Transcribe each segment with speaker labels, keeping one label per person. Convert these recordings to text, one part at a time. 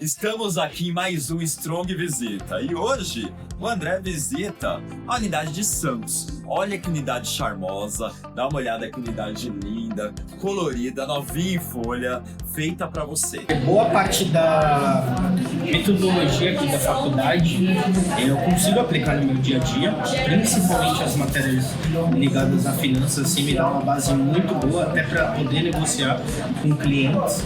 Speaker 1: Estamos aqui em mais um Strong Visita e hoje o André visita a unidade de Santos. Olha que unidade charmosa, dá uma olhada que unidade linda, colorida, novinha em folha, feita para você.
Speaker 2: Boa parte da metodologia aqui da faculdade eu consigo aplicar no meu dia a dia, principalmente as matérias ligadas a finanças, assim, me dá uma base muito boa até para poder negociar com clientes,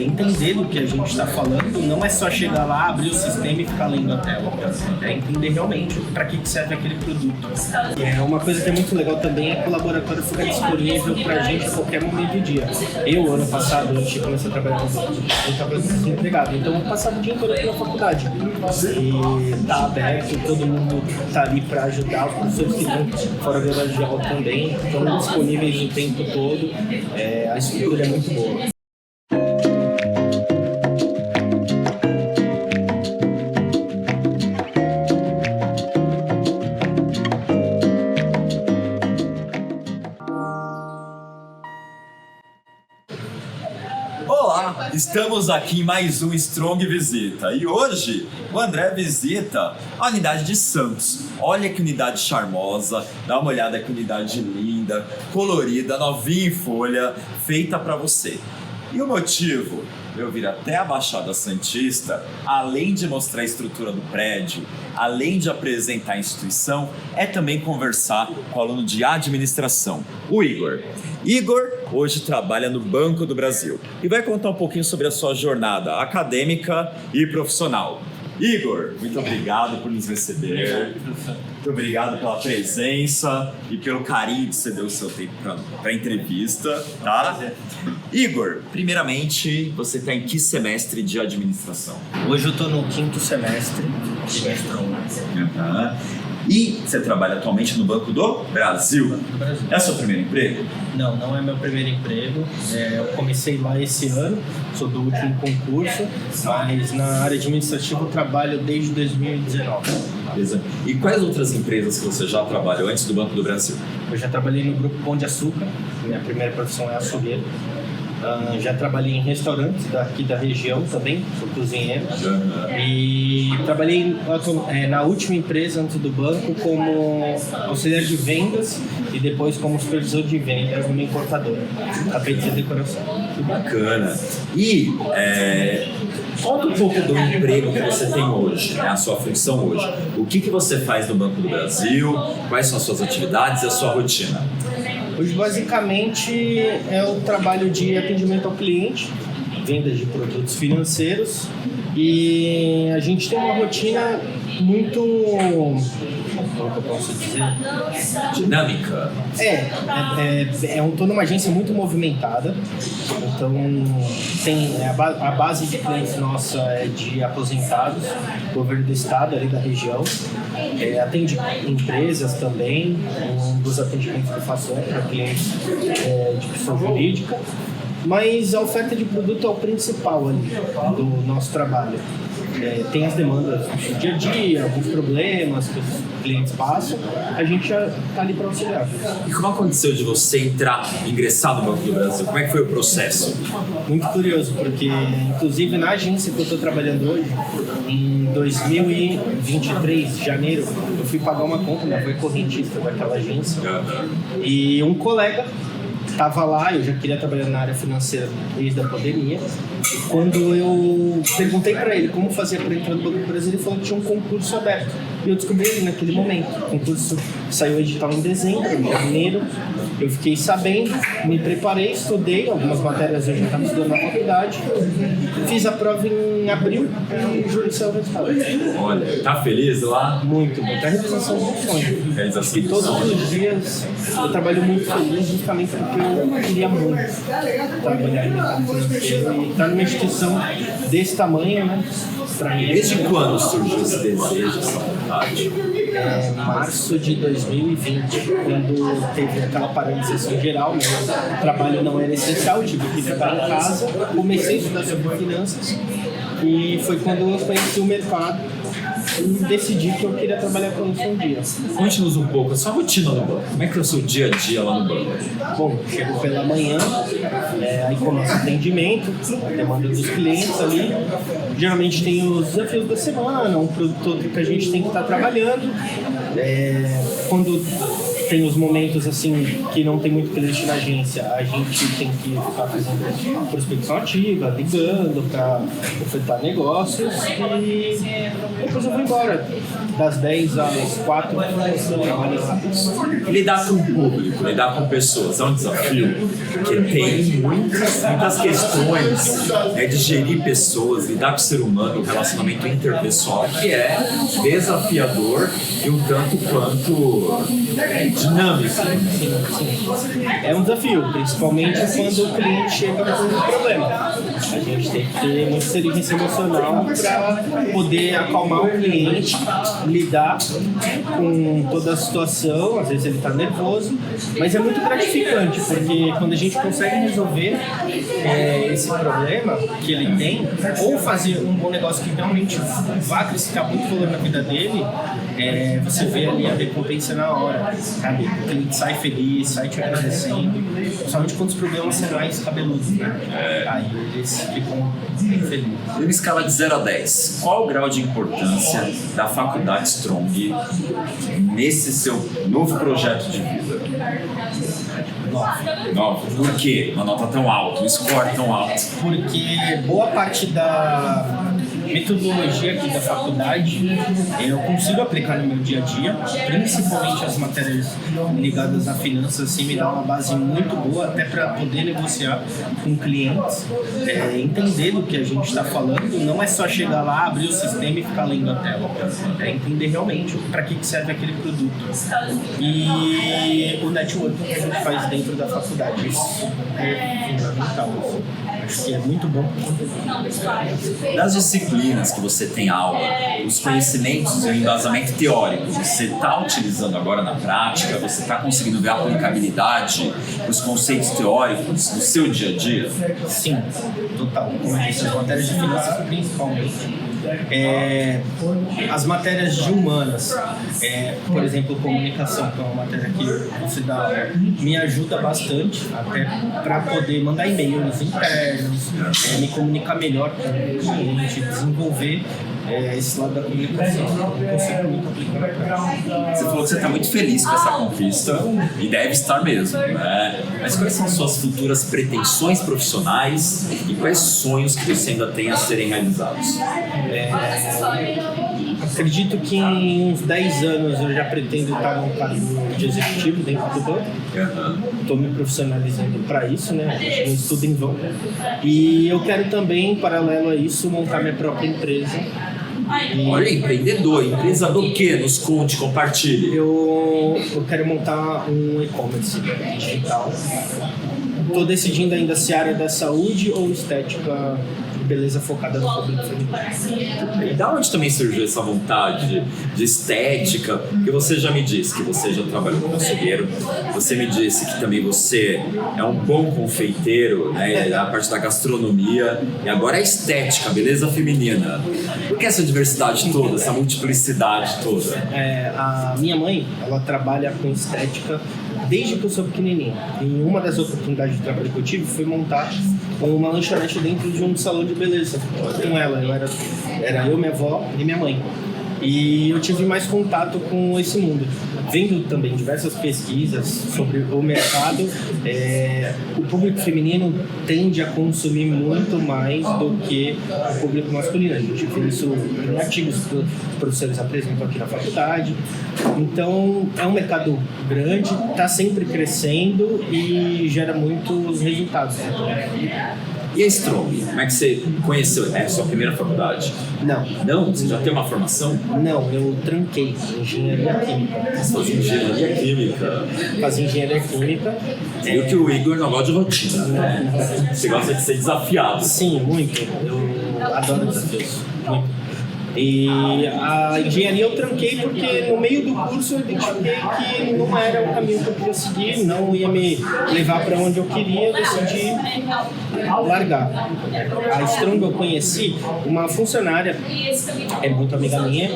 Speaker 2: entender do que a gente está falando. Não é só chegar lá, abrir o sistema e ficar lendo a tela. É entender realmente para que serve aquele produto. Uma coisa que é muito legal também é que o laboratório fica disponível para a gente a qualquer momento do dia. Eu, ano passado, antes de começar a trabalhar, eu estava desempregado, então eu passava o dia inteiro aqui na faculdade. E tá aberto, todo mundo tá ali para ajudar, os professores que estão fora da hora de aula também, estão disponíveis o tempo todo. A estrutura é muito boa.
Speaker 1: Olá, estamos aqui em mais um Strong Visita e hoje o André visita a unidade de Santos. Olha que unidade charmosa, dá uma olhada que unidade linda, colorida, novinha em folha, feita para você. E o motivo de eu vir até a Baixada Santista, além de mostrar a estrutura do prédio, além de apresentar a instituição, é também conversar com o aluno de administração, o Igor. Igor hoje trabalha no Banco do Brasil e vai contar um pouquinho sobre a sua jornada acadêmica e profissional. Igor, muito obrigado por nos receber. Muito obrigado pela presença e pelo carinho de ceder o seu tempo para a entrevista, tá? Igor, primeiramente, você está em que semestre de administração?
Speaker 2: Hoje eu estou no 5º semestre, semestre 1.
Speaker 1: E você trabalha atualmente no Banco do Brasil? É o seu primeiro emprego?
Speaker 2: Não, não é meu primeiro emprego. Eu comecei lá esse ano, sou do último concurso, mas na área administrativa eu trabalho desde 2019.
Speaker 1: Beleza. E quais outras empresas que você já trabalhou antes do Banco do Brasil?
Speaker 2: Eu já trabalhei no Grupo Pão de Açúcar, minha primeira profissão é açougueiro. Já trabalhei em restaurantes daqui da região também, sou cozinheiro. E trabalhei na última empresa antes do banco como auxiliar de vendas e depois como supervisor de vendas numa importadora, tapete de decoração.
Speaker 1: Que bacana! E conta um pouco do emprego que você tem hoje, né, a sua função hoje. O que você faz no Banco do Brasil? Quais são as suas atividades e a sua rotina?
Speaker 2: Hoje, basicamente, é o trabalho de atendimento ao cliente, venda de produtos financeiros, e a gente tem uma rotina muito, como eu posso dizer?
Speaker 1: Dinâmica.
Speaker 2: Estou numa agência muito movimentada, então tem a base de clientes nossa é de aposentados, governo do estado ali da região, atende empresas também, um dos atendimentos que eu faço é para clientes de pessoa jurídica, mas a oferta de produto é o principal ali do nosso trabalho. Tem as demandas do dia a dia, alguns problemas que os clientes passam, a gente já está ali para auxiliar.
Speaker 1: E como aconteceu de você ingressar no Banco do Brasil? Como é que foi o processo?
Speaker 2: Muito curioso, porque inclusive na agência que eu estou trabalhando hoje, em 2023, janeiro, eu fui pagar uma conta, minha avó é correntista daquela agência, e um colega estava lá, eu já queria trabalhar na área financeira desde a pandemia. Quando eu perguntei para ele como fazia para entrar no Banco do Brasil, ele falou que tinha um concurso aberto. E eu descobri ele naquele momento. O concurso saiu edital em dezembro, em janeiro. Eu fiquei sabendo, me preparei, estudei, algumas matérias eu já estava estudando na faculdade. Fiz a prova em abril e em julho saiu o resultado.
Speaker 1: Olha, tá feliz lá?
Speaker 2: Muito, muita realização do sonho.
Speaker 1: Realização
Speaker 2: E todos os dias eu trabalho muito feliz justamente porque eu queria muito trabalhar em mercado financeiro e estar numa instituição desse tamanho, né? Pra mim,
Speaker 1: Desde quando surgiu esse desejo, essa vontade?
Speaker 2: Março de 2020, quando teve aquela paralisação geral, né? O trabalho não era essencial, tive que ficar em casa, comecei a estudar sobre finanças e foi quando eu conheci o mercado e decidi que eu queria trabalhar com isso um dia.
Speaker 1: Conte-nos um pouco a sua rotina no banco. Como é que é o seu dia a dia lá no banco?
Speaker 2: Bom, chego pela manhã, aí começa o atendimento, a demanda dos clientes ali. Geralmente tem os desafios da semana, um produto outro que a gente tem que estar trabalhando. Quando tem os momentos assim que não tem muito cliente na agência, a gente tem que ficar fazendo prospecção ativa, ligando para ofertar negócios e depois eu vou embora. Das 10 às 4 eu trabalho lá.
Speaker 1: Lidar com o público, lidar com pessoas é um desafio, porque tem muitas questões, né, de gerir pessoas, lidar com o ser humano, o relacionamento interpessoal, que é desafiador e um tanto quanto dinâmico.
Speaker 2: Sim. É um desafio, principalmente quando o cliente chega com um problema. A gente tem que ter muita inteligência emocional para poder acalmar o cliente, lidar com toda a situação. Às vezes ele está nervoso, mas é muito gratificante, porque quando a gente consegue resolver esse problema que ele tem, ou fazer um bom negócio que realmente vá acrescentar muito valor na vida dele, você vê ali a recompensa na hora, sabe? O cliente sai feliz, sai te agradecendo, principalmente quando os problemas são mais cabeludos, né? Aí eles ficam bem felizes.
Speaker 1: Em uma escala de 0 a 10, qual o grau de importância da faculdade Strong nesse seu novo projeto de vida? 9. Por que uma nota tão alta, um score tão alto?
Speaker 2: Porque boa parte da metodologia aqui da faculdade eu consigo aplicar no meu dia a dia, principalmente as matérias ligadas a finanças, assim, me dá uma base muito boa até para poder negociar com clientes, entender do que a gente está falando, não é só chegar lá, abrir o sistema e ficar lendo a tela, é entender realmente para que serve aquele produto. E o network que a gente faz dentro da faculdade, isso é fundamental, assim. Acho que é muito bom.
Speaker 1: Das disciplinas que você tem aula, os conhecimentos e o embasamento teórico, você está utilizando agora na prática? Você está conseguindo ver a aplicabilidade dos conceitos teóricos no seu dia a dia?
Speaker 2: Sim, total. Como eu disse, as matérias de finanças principalmente. As matérias de humanas, por exemplo, comunicação, que é uma matéria que você dá aula, me ajuda bastante até para poder mandar e-mails internos, me comunicar melhor com o cliente, desenvolver esse lado da comunicação. Eu consigo muito aplicar na prática.
Speaker 1: Você falou que você está muito feliz com essa conquista e deve estar mesmo, né? Mas quais são suas futuras pretensões profissionais e quais sonhos que você ainda tem a serem realizados?
Speaker 2: Acredito que em uns 10 anos eu já pretendo estar num cargo de executivo dentro do banco. Estou me profissionalizando para isso, né? Acho que não estudo em vão. E eu quero também, em paralelo a isso, montar minha própria empresa.
Speaker 1: Olha, empreendedor, empresa do quê? Nos conte, compartilhe.
Speaker 2: Eu quero montar um e-commerce digital. Estou decidindo ainda se área da saúde ou estética e beleza focada no público feminino.
Speaker 1: E da onde também surgiu essa vontade de estética? Porque você já me disse que você já trabalhou como açougueiro, você me disse que também você é um bom confeiteiro, né, na parte da gastronomia, e agora a estética, a beleza feminina. Por que essa diversidade toda, essa multiplicidade toda?
Speaker 2: A minha mãe, ela trabalha com estética desde que eu sou pequenininho. E uma das oportunidades de trabalho que eu tive foi montar uma lanchonete dentro de um salão de beleza com ela. Era eu, minha avó e minha mãe. E eu tive mais contato com esse mundo. Vendo também diversas pesquisas sobre o mercado, o público feminino tende a consumir muito mais do que o público masculino. A gente vê isso em artigos que os professores apresentam aqui na faculdade. Então, é um mercado grande, está sempre crescendo e gera muitos resultados.
Speaker 1: E a Strong, como é que você conheceu? É a sua primeira faculdade?
Speaker 2: Não.
Speaker 1: Não? Você já tem uma formação?
Speaker 2: Não, eu tranquei engenharia química.
Speaker 1: Você faz engenharia química?
Speaker 2: Fazia engenharia química.
Speaker 1: Viu que o Igor não gosta de rotina, né? Você gosta de ser desafiado.
Speaker 2: Sim, muito. Eu adoro desafios. Muito. E a engenharia eu tranquei porque no meio do curso eu identifiquei que não era o caminho que eu queria seguir, não ia me levar para onde eu queria, eu decidi largar. A Strong eu conheci uma funcionária, é muito amiga minha,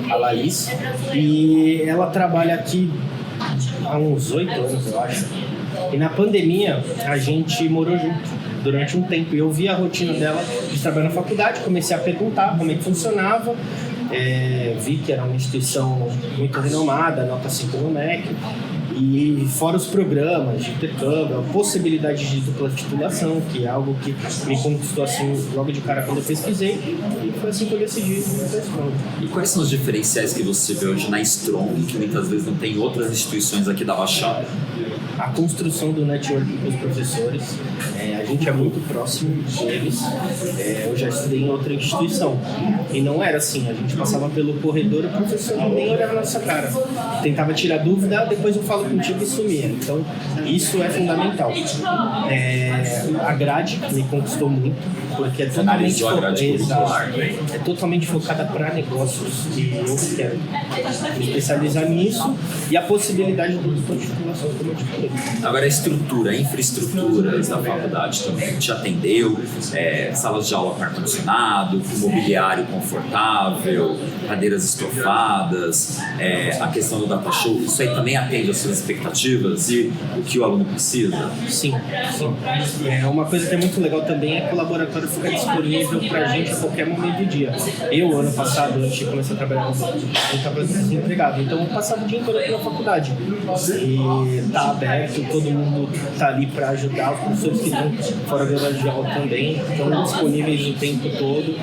Speaker 2: a Laís, e ela trabalha aqui há uns 8 anos, eu acho. E na pandemia a gente morou junto durante um tempo e eu vi a rotina dela de trabalhar na faculdade, comecei a perguntar como é que funcionava, vi que era uma instituição muito renomada, nota 5 no MEC, e fora os programas de intercâmbio, a possibilidade de dupla titulação, que é algo que me conquistou assim logo de cara quando eu pesquisei, e foi assim que eu decidi ir para a Strong.
Speaker 1: E quais são os diferenciais que você vê hoje na Strong, que muitas vezes não tem outras instituições aqui da Baixada?
Speaker 2: A construção do network com os professores, a gente é muito próximo deles. Eu já estudei em outra instituição e não era assim, a gente passava pelo corredor e o professor nem olhava na nossa cara, tentava tirar dúvida, depois eu falo contigo e sumia. Então isso é fundamental. A grade me conquistou muito, porque é totalmente focada para negócios e eu quero me especializar nisso, e a possibilidade de titulação, como eu te falei.
Speaker 1: Agora a estrutura, a infraestrutura da faculdade também te atendeu, salas de aula com ar-condicionado, mobiliário confortável, cadeiras estofadas, a questão do data show, isso aí também atende às suas expectativas e o que o aluno precisa?
Speaker 2: Sim. Uma coisa que é muito legal também é que o laboratório fica disponível pra gente a qualquer momento do dia. Eu, ano passado, antes de começar a trabalhar no banco, eu estava desempregado, então eu passava o dia inteiro pela faculdade. E tá aberto, todo mundo tá ali para ajudar, os professores que estão fora da de aula também estão disponíveis o tempo todo.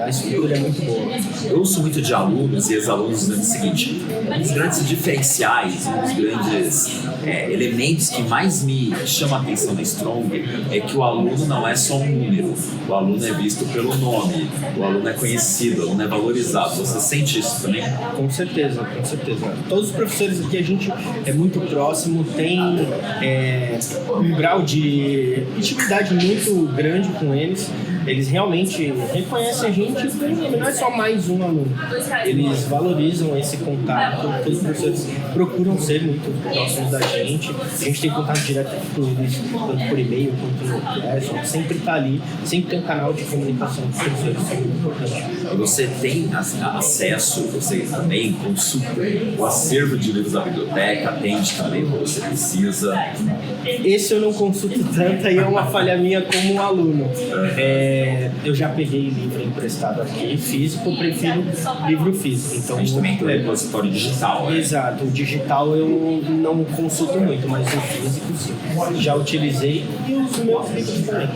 Speaker 2: A estrutura é muito boa.
Speaker 1: Eu ouço muito de alunos e ex-alunos dizendo o seguinte: um dos grandes diferenciais, um dos grandes elementos que mais me chama a atenção na Strong é que o aluno não é só um número, o aluno é visto pelo nome, o aluno é conhecido, o aluno é valorizado. Você sente isso também?
Speaker 2: Com certeza. Todos os professores aqui a gente é muito próximo, tem um grau de intimidade muito grande com eles. Eles realmente reconhecem a gente, não é só mais um aluno. Eles valorizam esse contato, todos os professores procuram ser muito próximos da gente. A gente tem contato direto com eles, tanto por e-mail quanto no Classroom, sempre está ali, sempre tem um canal de comunicação com os professores, isso é muito importante.
Speaker 1: Você tem acesso, você também consulta o acervo de livros da biblioteca, atende também o que você precisa?
Speaker 2: Esse eu não consulto tanto, aí é uma falha minha como aluno. Eu já peguei livro emprestado aqui, físico, eu prefiro livro físico. Então,
Speaker 1: a gente também tem o repositório digital.
Speaker 2: Exato, o digital eu não consulto muito, mas o físico sim. Já utilizei e uso meus livros também.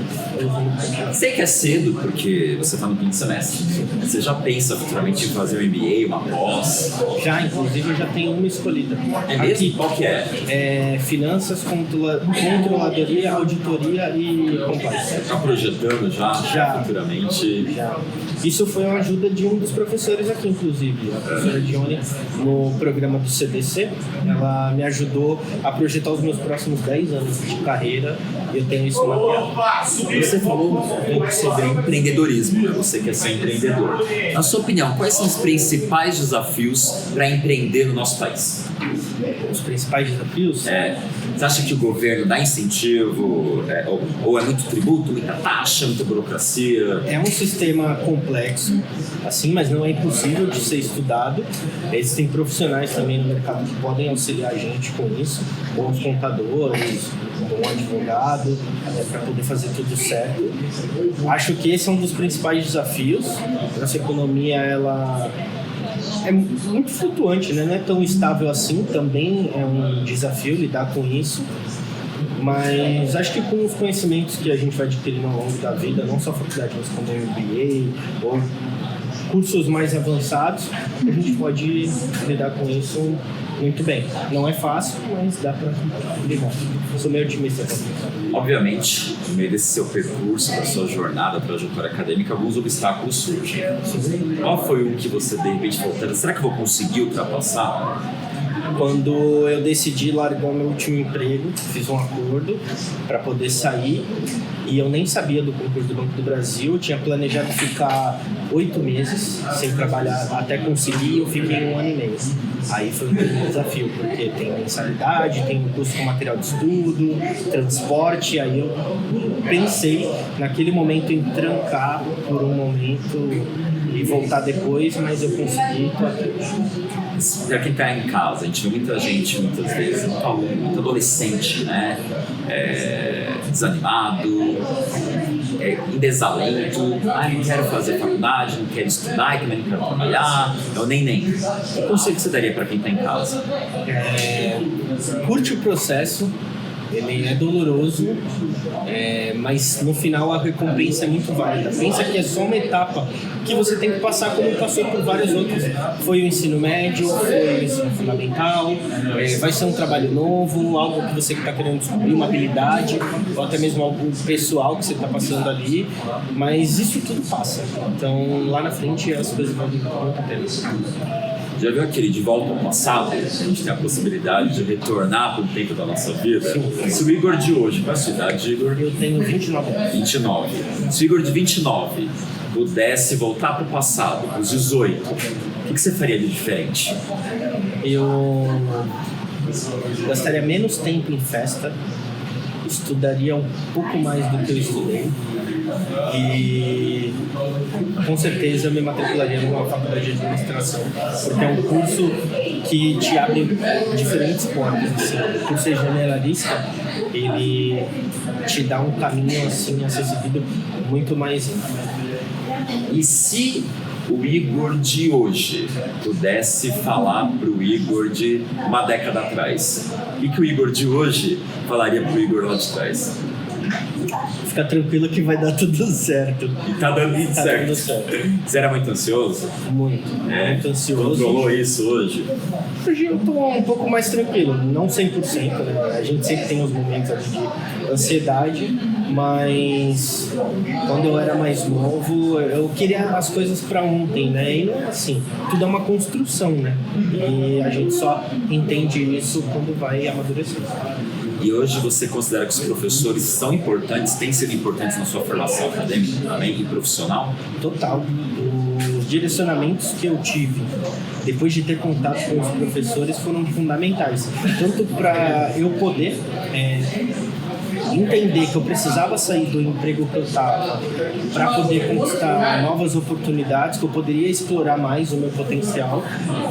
Speaker 1: Sei que é cedo, porque você está no quinto semestre. Você já pensa futuramente em fazer um MBA, uma pós?
Speaker 2: Já, inclusive eu já tenho uma escolhida.
Speaker 1: É mesmo?
Speaker 2: Aqui,
Speaker 1: qual que é?
Speaker 2: Finanças, controladoria, auditoria e compliance.
Speaker 1: Está projetando já futuramente?
Speaker 2: Já. Isso foi uma ajuda de um dos professores aqui, inclusive, a professora Dione, no programa do CDC. Ela me ajudou a projetar os meus próximos 10 anos de carreira. Eu tenho isso mapeado.
Speaker 1: Você falou sobre empreendedorismo, né? Você quer ser empreendedor. Na sua opinião, quais são os principais desafios para empreender no nosso país?
Speaker 2: Os principais desafios?
Speaker 1: Você acha que o governo dá incentivo, ou é muito tributo, muita taxa, muita burocracia?
Speaker 2: É um sistema complexo, assim, mas não é impossível de ser estudado. Existem profissionais também no mercado que podem auxiliar a gente com isso, bons contadores, um bom advogado, para poder fazer tudo certo. Acho que esse é um dos principais desafios. Nossa economia, ela é muito flutuante, né? Não é tão estável assim, também é um desafio lidar com isso. Mas acho que com os conhecimentos que a gente vai adquirindo ao longo da vida, não só a faculdade, mas como o MBA ou cursos mais avançados, a gente pode lidar com isso muito bem. Não é fácil, mas dá para lidar. Sou meio otimista também.
Speaker 1: Obviamente, no meio desse seu percurso, da sua jornada, trajetória acadêmica, alguns obstáculos surgem. Qual foi um que você, de repente, falou, será que eu vou conseguir ultrapassar?
Speaker 2: Quando eu decidi largar meu último emprego, fiz um acordo para poder sair e eu nem sabia do concurso do Banco do Brasil, eu tinha planejado ficar 8 meses sem trabalhar até conseguir, eu fiquei 1 ano e meio. Aí foi um desafio, porque tem mensalidade, tem custo com material de estudo, transporte. Aí eu pensei naquele momento em trancar por um momento e voltar depois, mas eu consegui.
Speaker 1: Para quem tá em casa, a gente vê muita gente, muitas vezes, muito adolescente, né? Desanimado, em desalento, não quero fazer faculdade, não quero estudar, também não quero trabalhar, eu nem. Que conselho você daria para quem tá em casa?
Speaker 2: Curte o processo. Ele é doloroso, mas no final a recompensa é muito válida. Pensa que é só uma etapa que você tem que passar como passou por vários outros. Foi o ensino médio, foi o ensino fundamental, vai ser um trabalho novo, algo que você está querendo descobrir, uma habilidade, ou até mesmo algo pessoal que você está passando ali, mas isso tudo passa. Então lá na frente as coisas vão muito a pena.
Speaker 1: Já viu aquele De Volta ao Passado? A gente tem a possibilidade de retornar para o tempo da nossa vida. Sim. Se o Igor de hoje, qual é a sua idade, Igor?
Speaker 2: Eu tenho 29 anos.
Speaker 1: 29. Se o Igor de 29 pudesse voltar para o passado, para os 18, o que você faria de diferente?
Speaker 2: Eu gastaria menos tempo em festa, estudaria um pouco mais do que eu estudei e com certeza me matricularia numa faculdade de administração, porque é um curso que te abre diferentes portas. Assim. O curso é generalista, ele te dá um caminho assim acessível muito mais.
Speaker 1: E se o Igor de hoje pudesse falar pro Igor de uma década atrás, o que o Igor de hoje falaria pro Igor lá de trás?
Speaker 2: Fica tranquilo que vai dar tudo certo.
Speaker 1: E tá dando tudo certo. Você era muito ansioso?
Speaker 2: Muito ansioso.
Speaker 1: Controlou isso hoje?
Speaker 2: Hoje eu tô um pouco mais tranquilo, não 100%, né? A gente sempre tem os momentos ali de ansiedade, mas quando eu era mais novo, eu queria as coisas pra ontem, né? E não é assim, tudo é uma construção, né? E a gente só entende isso quando vai amadurecer.
Speaker 1: E hoje você considera que os professores são importantes, têm sido importantes na sua formação acadêmica também e profissional?
Speaker 2: Total. Os direcionamentos que eu tive depois de ter contato com os professores foram fundamentais. Tanto para eu poder entender que eu precisava sair do emprego que eu estava para poder conquistar novas oportunidades, que eu poderia explorar mais o meu potencial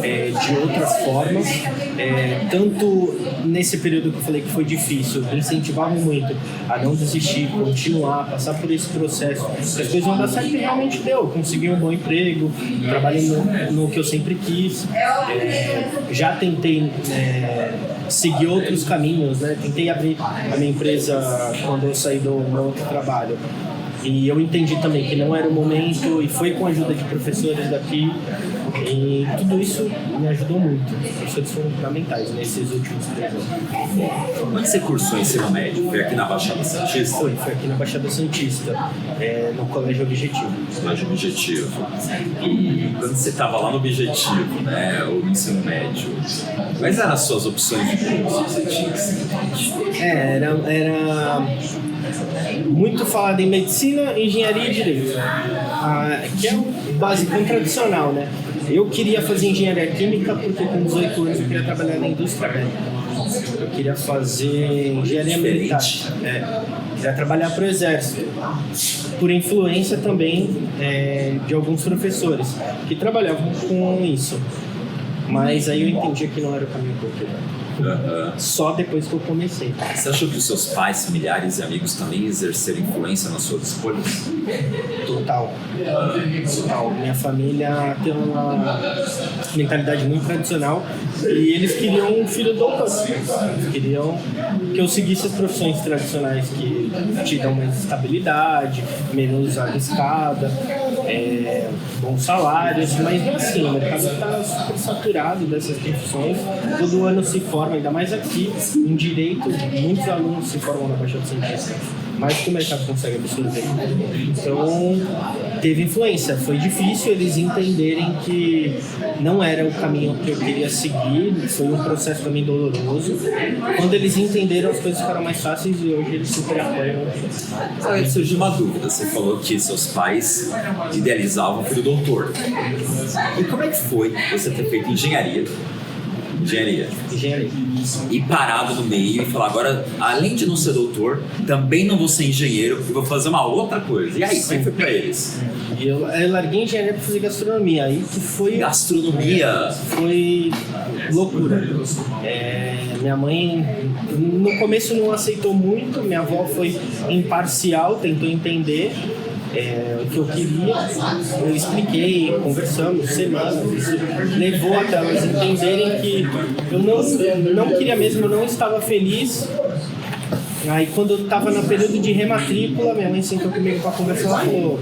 Speaker 2: de outras formas. Tanto nesse período que eu falei que foi difícil, me incentivavam muito a não desistir, continuar, passar por esse processo. As coisas vão dar certo e realmente deu. Consegui um bom emprego, trabalhei no que eu sempre quis. Já tentei seguir outros caminhos, né? Tentei abrir a minha empresa quando eu saí do meu outro trabalho. E eu entendi também que não era o momento e foi com a ajuda de professores daqui e tudo isso me ajudou muito. Os professores foram fundamentais nesses últimos 3 anos.
Speaker 1: Onde você cursou ensino médio? Foi aqui na Baixada Santista?
Speaker 2: Foi aqui na Baixada Santista, no Colégio Objetivo.
Speaker 1: Colégio Objetivo. E quando você estava lá no Objetivo, né, o ensino médio, quais eram as suas opções de curso que você tinha?
Speaker 2: Era muito falado em medicina, engenharia e direito, que é o básico tradicional, né? Eu queria fazer engenharia química porque com 18 anos eu queria trabalhar na indústria bélica. Eu queria fazer engenharia militar. Queria trabalhar para o exército. Por influência também de alguns professores que trabalhavam com isso. Mas aí eu entendi que não era o caminho que eu queria. Só depois que eu comecei.
Speaker 1: Você achou que os seus pais, familiares e amigos também exerceram influência nas suas escolhas?
Speaker 2: Total. Minha família tem uma mentalidade muito tradicional e eles queriam um filho doutor. Eles queriam que eu seguisse as profissões tradicionais que te dão mais estabilidade, menos arriscada, bons salários, mas não assim, o mercado está super saturado dessas profissões. Todo ano se forma, ainda mais aqui, em direito, muitos alunos se formam na Baixada Santista. mais que o mercado consegue absorver. Então, teve influência. Foi difícil eles entenderem que não era o caminho que eu queria seguir, foi um processo também doloroso. Quando eles entenderam, as coisas ficaram mais fáceis e hoje eles super apoiam.
Speaker 1: Aí surgiu uma dúvida, você falou que seus pais idealizavam o filho doutor. E como é que foi você ter feito engenharia? Engenharia. E parado no meio e falar, agora, além de não ser doutor, também não vou ser engenheiro e vou fazer uma outra coisa. E aí, como é que foi pra eles?
Speaker 2: E eu larguei engenharia pra fazer gastronomia. Aí que foi...
Speaker 1: Gastronomia?
Speaker 2: Foi loucura. Minha mãe, no começo não aceitou muito, minha avó foi imparcial, tentou entender o que eu queria, eu expliquei, conversamos semanas, isso levou até elas entenderem que eu não queria mesmo, eu não estava feliz. Aí quando eu estava no período de rematrícula, minha mãe sentou comigo para conversar, ela falou,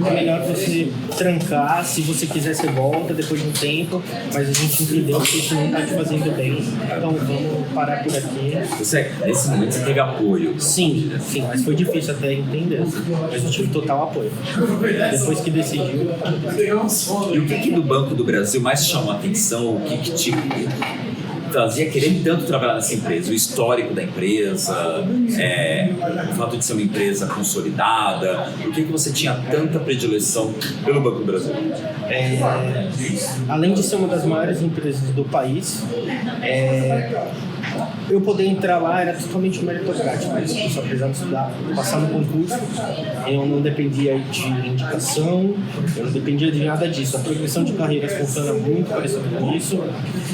Speaker 2: é melhor você trancar, se você quiser você volta depois de um tempo, mas a gente entendeu que isso não está te fazendo bem, então vamos parar por aqui.
Speaker 1: Nesse momento você teve apoio?
Speaker 2: Sim, mas foi difícil até entender, mas eu tive total apoio. Depois que decidiu.
Speaker 1: E o que do Banco do Brasil mais chamou a atenção, o que te fazia querer tanto trabalhar nessa empresa? O histórico da empresa, o fato de ser uma empresa consolidada, por que você tinha tanta predileção pelo Banco do Brasil?
Speaker 2: Além de ser uma das maiores empresas do país, eu poder entrar lá era totalmente meritocrático. Eu só precisava estudar, passar no concurso. Eu não dependia de indicação, eu não dependia de nada disso. A progressão de carreiras funciona muito parecido com isso.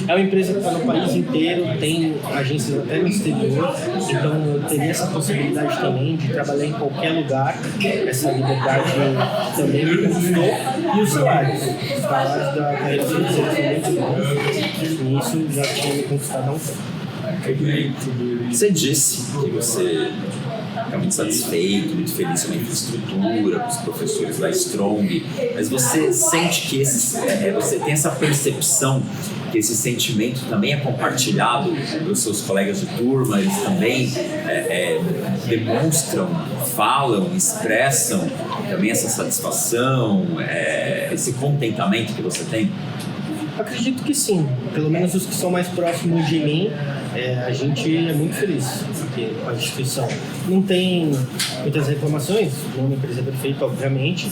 Speaker 2: É uma empresa que está no país inteiro, tem agências até no exterior, então eu teria essa possibilidade também de trabalhar em qualquer lugar. Essa liberdade também me conquistou. E os salários da carreira financeira são muito bons. E isso já tinha me conquistado há um tempo.
Speaker 1: Você disse que você é muito satisfeito, muito feliz com a infraestrutura, com os professores da Strong, mas você sente que você tem essa percepção que esse sentimento também é compartilhado pelos seus colegas de turma, eles também demonstram, falam, expressam também essa satisfação, esse contentamento que você tem?
Speaker 2: Acredito que sim, pelo menos os que são mais próximos de mim, a gente é muito feliz com a instituição. Não tem muitas reclamações, não é uma empresa perfeita, obviamente,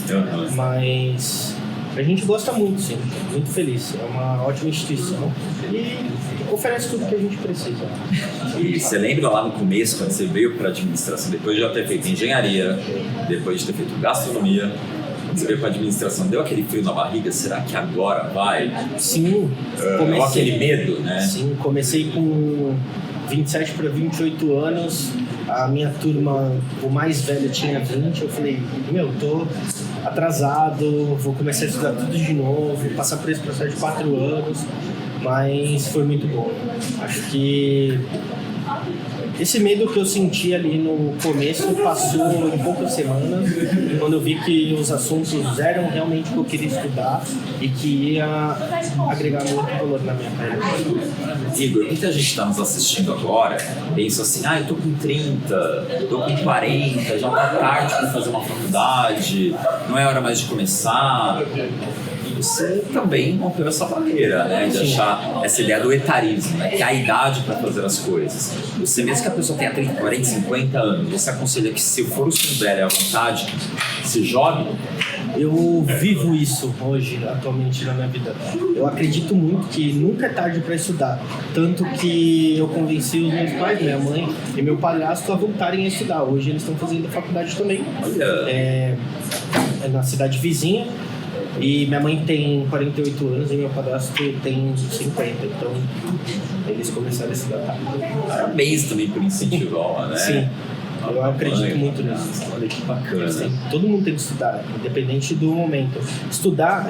Speaker 2: mas a gente gosta muito, sim, muito feliz. É uma ótima instituição e oferece tudo que a gente precisa.
Speaker 1: E você lembra lá no começo, quando você veio para a administração, depois de já ter feito engenharia, depois de ter feito gastronomia, você veio para a administração, deu aquele frio na barriga? Será que agora vai?
Speaker 2: Sim.
Speaker 1: Ou aquele medo, né?
Speaker 2: Sim, comecei com 27 para 28 anos, a minha turma, o mais velho tinha 20, eu falei, tô atrasado, vou começar a estudar tudo de novo, passar por esse processo de 4 anos, mas foi muito bom. Acho que esse medo que eu senti ali no começo passou em poucas semanas, quando eu vi que os assuntos eram realmente o que eu queria estudar e que ia agregar muito valor na minha carreira.
Speaker 1: Igor, muita gente está nos assistindo agora, pensa assim, eu tô com 30, tô com 40, já tá tarde para fazer uma faculdade, não é hora mais de começar. Você também rompeu essa barreira, né? De achar essa ideia do etarismo, né? Que é a idade para fazer as coisas. Você, mesmo que a pessoa tenha 30, 40, 50 anos, você aconselha que se for o seu velho à vontade, se jogue?
Speaker 2: Eu vivo isso hoje, atualmente, na minha vida. Eu acredito muito que nunca é tarde para estudar. Tanto que eu convenci os meus pais, minha mãe e meu padrasto a voltarem a estudar. Hoje eles estão fazendo a faculdade também. É na cidade vizinha. E minha mãe tem 48 anos e meu padrasto tem 50, então eles começaram a estudar tarde.
Speaker 1: Parabéns também por incentivar, né?
Speaker 2: Sim, eu acredito muito nisso.
Speaker 1: Olha que bacana.
Speaker 2: Sim, todo mundo tem que estudar, independente do momento. Estudar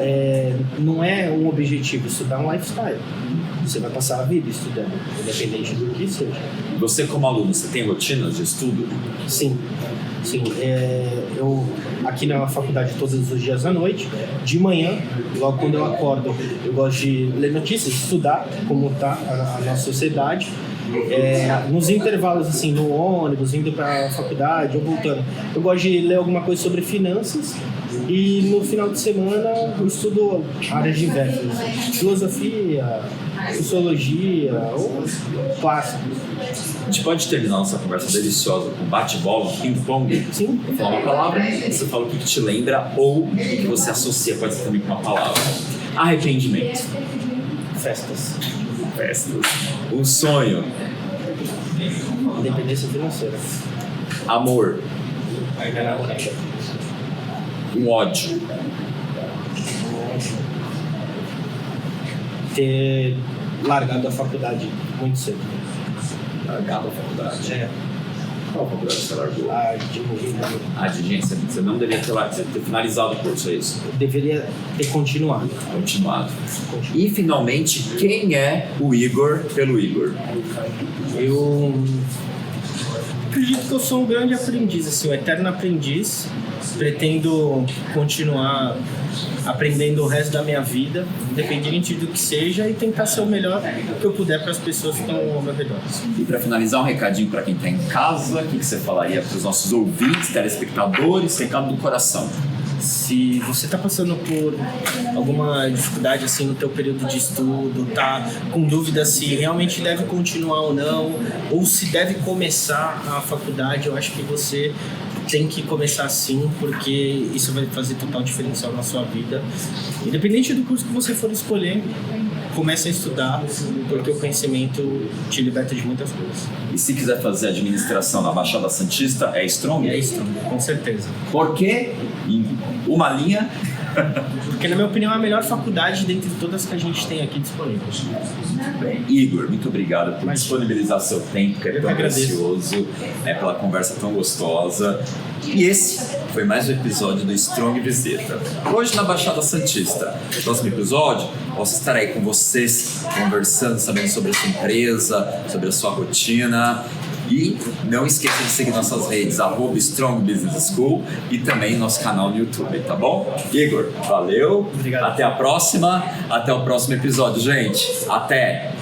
Speaker 2: não é um objetivo, estudar é um lifestyle. Você vai passar a vida estudando, independente do que seja.
Speaker 1: Você como aluno, você tem rotinas de estudo?
Speaker 2: Sim. Eu aqui na faculdade todos os dias à noite, de manhã, logo quando eu acordo, eu gosto de ler notícias, estudar como está a nossa sociedade Nos intervalos, assim, no ônibus, indo para a faculdade ou voltando, eu gosto de ler alguma coisa sobre finanças e no final de semana eu estudo áreas diversas, filosofia, sociologia ou clássicos.
Speaker 1: A gente pode terminar nossa conversa deliciosa com bate-bola, ping-pong?
Speaker 2: Sim.
Speaker 1: Eu falo uma palavra, você fala o que te lembra ou o que você associa, pode ser também com uma palavra. Arrependimento.
Speaker 2: Festas.
Speaker 1: Um sonho.
Speaker 2: Independência financeira.
Speaker 1: Amor.
Speaker 2: Minha namorada.
Speaker 1: Um ódio.
Speaker 2: Ter largado a faculdade muito cedo.
Speaker 1: Largado a faculdade. Qual faculdade você largou?
Speaker 2: A de movimento.
Speaker 1: A de agência. Você não deveria ter finalizado o curso, é isso?
Speaker 2: Eu deveria ter continuado.
Speaker 1: Continuado. E finalmente, quem é o Igor pelo Igor?
Speaker 2: Eu acredito que eu sou um grande aprendiz, assim, um eterno aprendiz. Pretendo continuar aprendendo o resto da minha vida, independente do que seja, e tentar ser o melhor que eu puder para as pessoas que estão ao meu redor.
Speaker 1: E para finalizar, um recadinho para quem está em casa, o que você falaria para os nossos ouvintes, telespectadores, recado do coração?
Speaker 2: Se você está passando por alguma dificuldade assim no teu período de estudo, tá com dúvida se realmente deve continuar ou não, ou se deve começar a faculdade, eu acho que você tem que começar sim, porque isso vai fazer total diferencial na sua vida. Independente do curso que você for escolher, comece a estudar, porque o conhecimento te liberta de muitas coisas.
Speaker 1: E se quiser fazer administração na Baixada Santista, é Strong?
Speaker 2: É isso, com certeza.
Speaker 1: Por quê? Em uma linha.
Speaker 2: Porque, na minha opinião, é a melhor faculdade dentre todas que a gente tem aqui disponíveis.
Speaker 1: Bem, Igor, muito obrigado por disponibilizar seu tempo, que é tão precioso, pela conversa tão gostosa. E esse foi mais um episódio do Strong Visita. Hoje na Baixada Santista. No próximo episódio, posso estar aí com vocês, conversando, sabendo sobre a sua empresa, sobre a sua rotina. E não esqueça de seguir nossas redes, @Strong Business School e também nosso canal no YouTube, tá bom? Igor, valeu.
Speaker 2: Obrigado.
Speaker 1: Até a próxima. Até o próximo episódio, gente. Até!